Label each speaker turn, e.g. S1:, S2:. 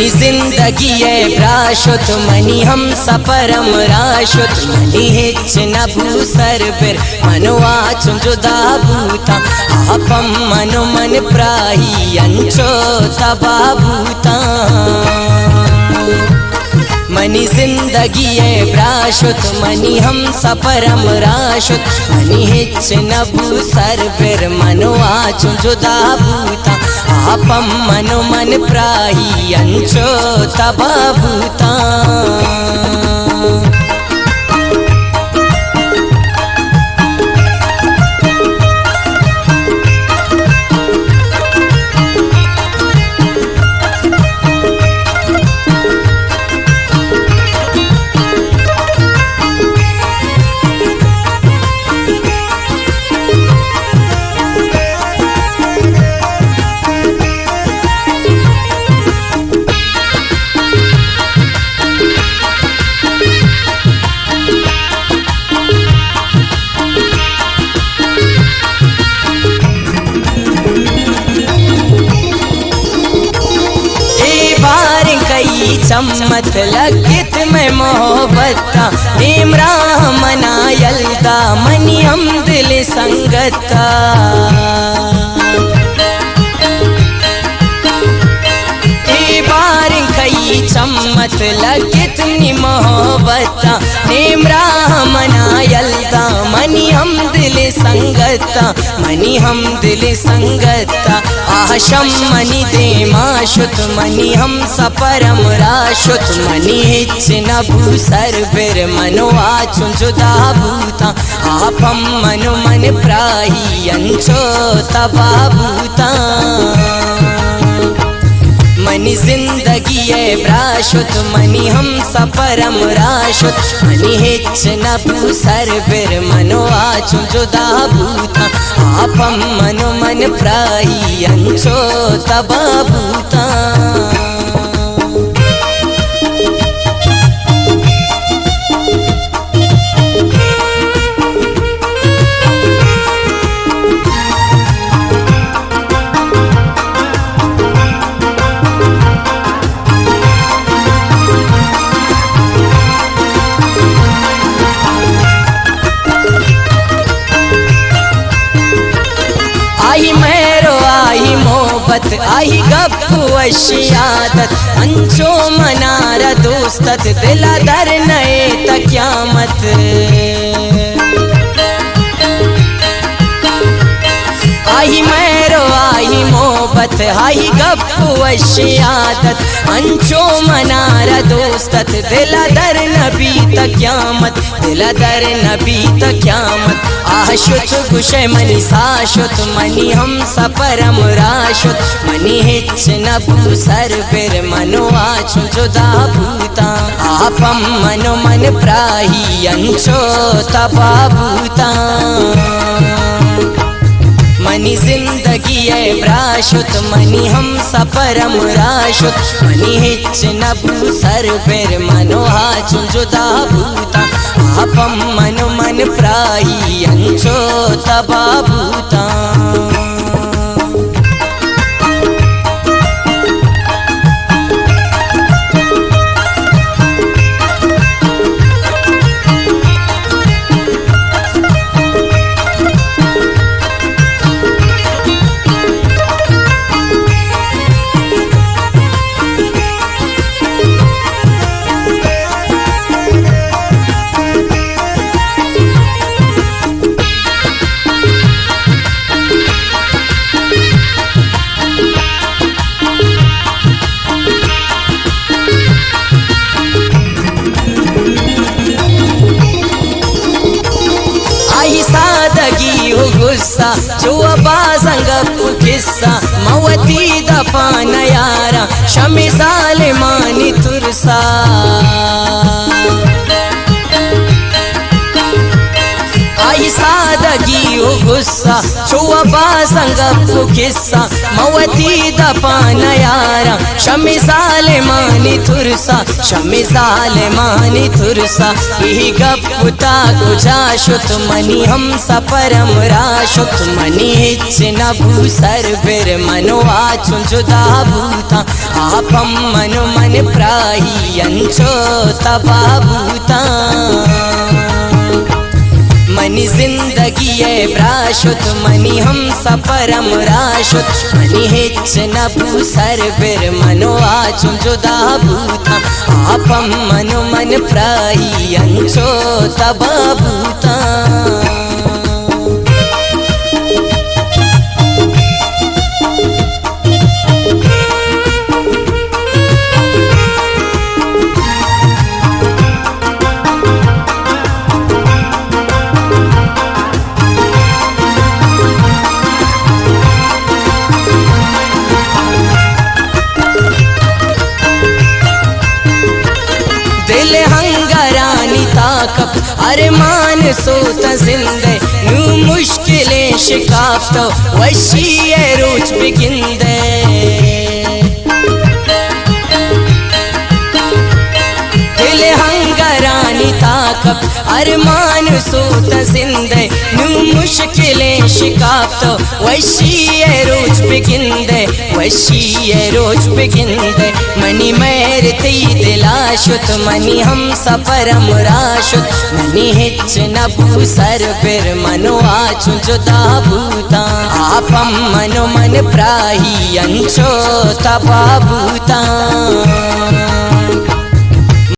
S1: money जिंदगी प्राशुत money हम sperm राशुत money hitch न भूसर बिर मनवा जुदा भूता आपम मनो मन प्राही अंचो तबा भूता मनी जिंदगी प्राशुत मनी हम सपरम राशुत मनी हिच न भूसर बिर मनवा जुदा भूता आपम मनो मन प्राही अंचो तबा भूता चम्मत लगित में मोहब्बता नेमरा मना यल्दा मनी हम दिल संगता बार कई चम्मत लगित नि मोहब्बता नेमरा मना यल्दा मनी हम दिल संगता मनी हम दिल संगता आशम मनी दे माशुत मनी हम सपरम राशुत मनी हिच न भूसर बिर मनवा जुदा भूता आपम मनो मन प्राही अंचो तबा भूता मनी जिंदगी प्राशुत मनी हम सपरम राशुत मनी हिच न भूसर बिर मनवा जुदा भूता आपम मनो मन प्राही अंचो तबा भूता आई गप्पू अशियादत अंचो मनारा दोस्तत दिला दर नए तक्यामत आई मेरो आई मोहब्बत आई गप्पू अशियादत अंचो मनारा दोस्तत दिला दर नबी तक्यामत दिला दर नबी तक्यामत आशुत गुशे मनी साशुत मनी हम सपरम राशुत मनी हिच न भूसर बिर मनवा जुदा भूता आपम मनो मन प्राही अंचो तबा भूता मनी जिंदगी प्राशुत मनी हम सपरम राशुत मनी हिच न भूसर बिर मनवा जुदा भूता आपम मनो मन प्राही अंचो तबा भूता गुस्सा जो बाजंग किस्सा मवती दफान यारा शमी सालिमानी तुरसा आई सादगी हो गुस्सा छुआ बाजंग किस्सा मवती दफान यारा शमी सालिमानी तुरसा शमी सालिमानी तुरसा यही गपुता गुजाशुत मनी हम सपरम राशुत मनी हिच न भूसर बिर मनवा जुदा भूता आपम मनो प्राही अंचो तबाबूता मनी जिंदगी प्राशुत मनी हम सपरम राशुत मनी हिच नबू सरबिर मनो आचुम जुदा भूता आपम मनो मन प्राही अंचो तबाबूता दिल हंगरानी ताकब अरे मान सोता जिंदे नू मुश्किलें शिकाफ तो वशी रोज बिगिंदे दिल हंगरानी ताकब अरे मान सोता जिंदे नू मुश्किलें शिकाफ तो वशी रोज बिगिंदे वशी रोज बिगिंदे मनी मैर ती दिलाशुत मनी हम सपरम राशुत मनी हिच नबू सरबिर मनो आचु जुदा भूता आपम मनो मन प्राही अंचो तबाबूता